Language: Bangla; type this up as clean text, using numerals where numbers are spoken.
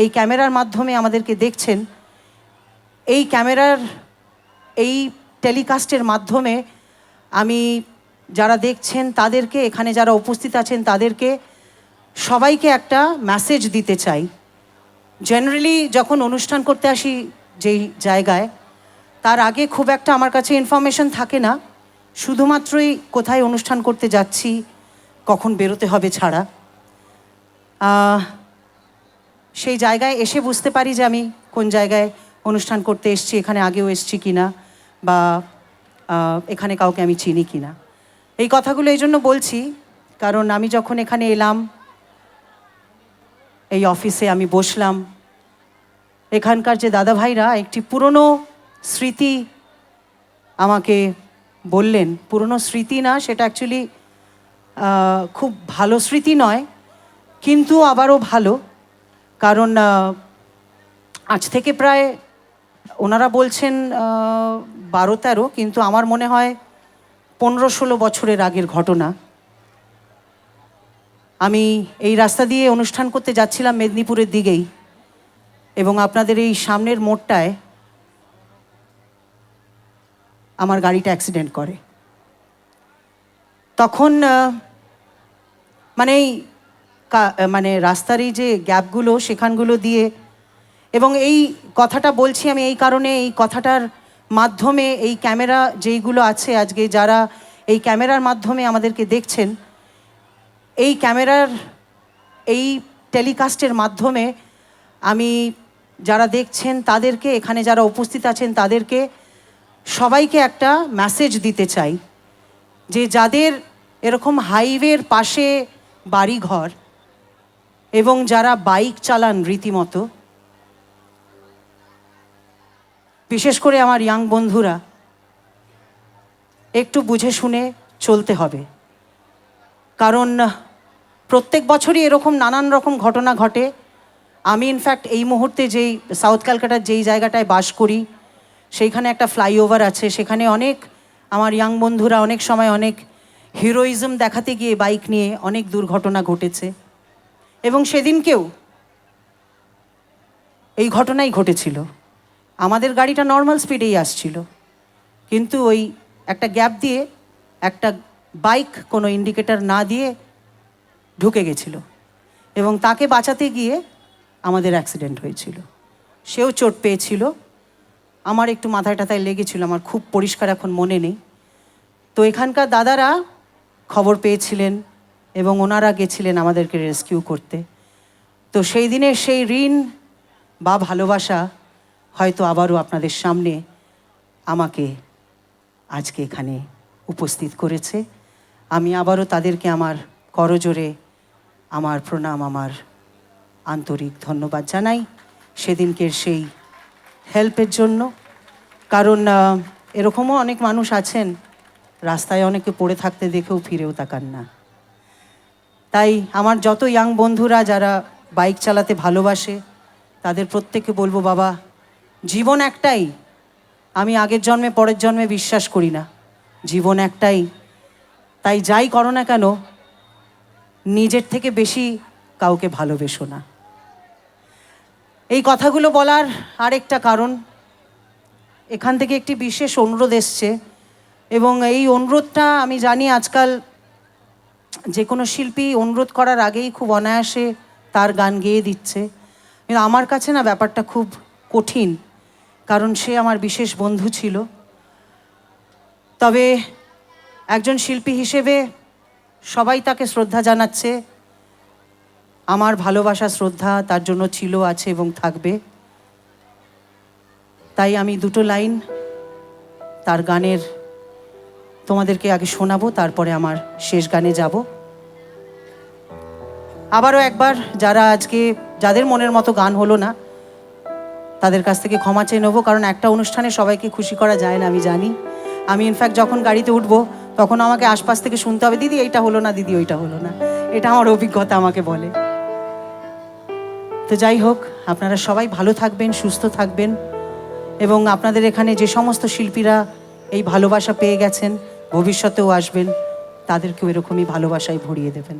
এই ক্যামেরার মাধ্যমে আমাদেরকে দেখছেন, এই ক্যামেরার এই টেলিকাস্টের মাধ্যমে আমি যারা দেখছেন তাদেরকে, এখানে যারা উপস্থিত আছেন তাদেরকে সবাইকে একটা মেসেজ দিতে চাই। জেনারেলি যখন অনুষ্ঠান করতে আসি যেই জায়গায়, তার আগে খুব একটা আমার কাছে ইনফরমেশন থাকে না, শুধুমাত্রই কোথায় অনুষ্ঠান করতে যাচ্ছি, কখন বেরোতে হবে ছাড়া। সেই জায়গায় এসে বুঝতে পারি যে আমি কোন জায়গায় অনুষ্ঠান করতে এসেছি, এখানে আগেও এসেছি কিনা, বা এখানে কাউকে আমি চিনি কিনা। এই কথাগুলো এই জন্য বলছি কারণ আমি যখন এখানে এলাম, এই অফিসে আমি বসলাম, এখানকার যে দাদাভাইরা একটি পুরনো স্মৃতি আমাকে বললেন। পুরনো স্মৃতি না, সেটা অ্যাকচুয়ালি খুব ভালো স্মৃতি নয়, কিন্তু আবারও ভালো, কারণ আজ থেকে প্রায় ওনারা বলছেন 12-13, কিন্তু আমার মনে হয় 15-16 বছরের আগের ঘটনা। আমি এই রাস্তা দিয়ে অনুষ্ঠান করতে যাচ্ছিলাম মেদিনীপুরের দিকেই, এবং আপনাদের এই সামনের মোড়টায় আমার গাড়িটা অ্যাক্সিডেন্ট করে। তখন মানে রাস্তার এই যে গ্যাপগুলো, সেখানগুলো দিয়ে, এবং এই কথাটা বলছি আমি এই কারণে, এই কথাটার মাধ্যমে এই ক্যামেরা যেইগুলো আছে আজকে, যারা এই ক্যামেরার মাধ্যমে আমাদেরকে দেখছেন, এই ক্যামেরার এই টেলিকাস্টের মাধ্যমে আমি যারা দেখছেন তাদেরকে, এখানে যারা উপস্থিত আছেন তাদেরকে সবাইকে একটা মেসেজ দিতে চাই যে যাদের এরকম হাইওয়ের পাশে বাড়িঘর এবং যারা বাইক চালান রীতিমতো, বিশেষ করে আমার ইয়াং বন্ধুরা, একটু বুঝে শুনে চলতে হবে। কারণ প্রত্যেক বছরই এরকম নানান রকম ঘটনা ঘটে। আমি ইনফ্যাক্ট এই মুহূর্তে যেই সাউথ ক্যালকাটার যেই জায়গাটায় বাস করি, সেইখানে একটা ফ্লাইওভার আছে, সেখানে অনেক আমার ইয়াং বন্ধুরা অনেক সময় অনেক হিরোইজম দেখাতে গিয়ে বাইক নিয়ে অনেক দুর্ঘটনা ঘটেছে, এবং সেদিনকেও এই ঘটনাই ঘটেছিল। আমাদের গাড়িটা নর্মাল স্পিডেই আসছিল, কিন্তু ওই একটা গ্যাপ দিয়ে একটা বাইক কোনো ইন্ডিকেটর না দিয়ে ঢুকে গেছিল, এবং তাকে বাঁচাতে গিয়ে আমাদের অ্যাক্সিডেন্ট হয়েছিল। সেও চোট পেয়েছিল, আমার একটু মাথায় টাথায় লেগেছিল, আমার খুব পরিষ্কার এখন মনে নেই। তো এখানকার দাদারা খবর পেয়েছিলেন এবং ওনারা গেছিলেন আমাদেরকে রেস্কিউ করতে। তো সেই দিনের সেই ঋণ বা ভালোবাসা হয়তো আবারও আপনাদের সামনে আমাকে আজকে এখানে উপস্থিত করেছে। আমি আবারও তাদেরকে আমার করজোরে আমার প্রণাম, আমার আন্তরিক ধন্যবাদ জানাই সেদিনকের সেই হেল্পের জন্য। কারণ এরকমও অনেক মানুষ আছেন, রাস্তায় অনেকে পড়ে থাকতে দেখেও ফিরেও তাকান না। তাই আমার যত ইয়াং বন্ধুরা যারা বাইক চালাতে ভালোবাসে, তাদের প্রত্যেককে বলবো, বাবা, জীবন একটাই। আমি আগের জন্মে পরের জন্মে বিশ্বাস করি না, জীবন একটাই। তাই যাই করো না কেন, নিজের থেকে বেশি কাউকে ভালোবেসো না। এই কথাগুলো বলার আরেকটা কারণ, এখান থেকে একটি বিশেষ অনুরোধ এসছে, এবং এই অনুরোধটা আমি জানি আজকাল যে কোনো শিল্পী অনুরোধ করার আগেই খুব অনায়াসে তার গান গেয়ে দিচ্ছে, কিন্তু আমার কাছে না ব্যাপারটা খুব কঠিন, কারণ সে আমার বিশেষ বন্ধু ছিল। তবে একজন শিল্পী হিসেবে সবাই তাকে শ্রদ্ধা জানাচ্ছে, আমার ভালোবাসা শ্রদ্ধা তার জন্য ছিল, আছে এবং থাকবে। তাই আমি দুটো লাইন তার গানের তোমাদেরকে আগে শোনাবো, তারপরে আমার শেষ গানে যাব। আবারও একবার যাদের মনের মতো গান হলো না, তাদের কাছ থেকে ক্ষমা চেয়ে নেবো, কারণ একটা অনুষ্ঠানে সবাইকে খুশি করা যায় না, আমি জানি। আমি ইনফ্যাক্ট যখন গাড়িতে উঠবো তখন আমাকে আশপাশ থেকে শুনতে হবে, দিদি এইটা হলো না, দিদি ওইটা হলো না। এটা আমার অভিজ্ঞতা আমাকে বলে। তো যাই হোক, আপনারা সবাই ভালো থাকবেন, সুস্থ থাকবেন, এবং আপনাদের এখানে যে সমস্ত শিল্পীরা এই ভালোবাসা পেয়ে গেছেন, ভবিষ্যতেও আসবেন, তাদেরকেও এরকমই ভালোবাসায় ভরিয়ে দেবেন।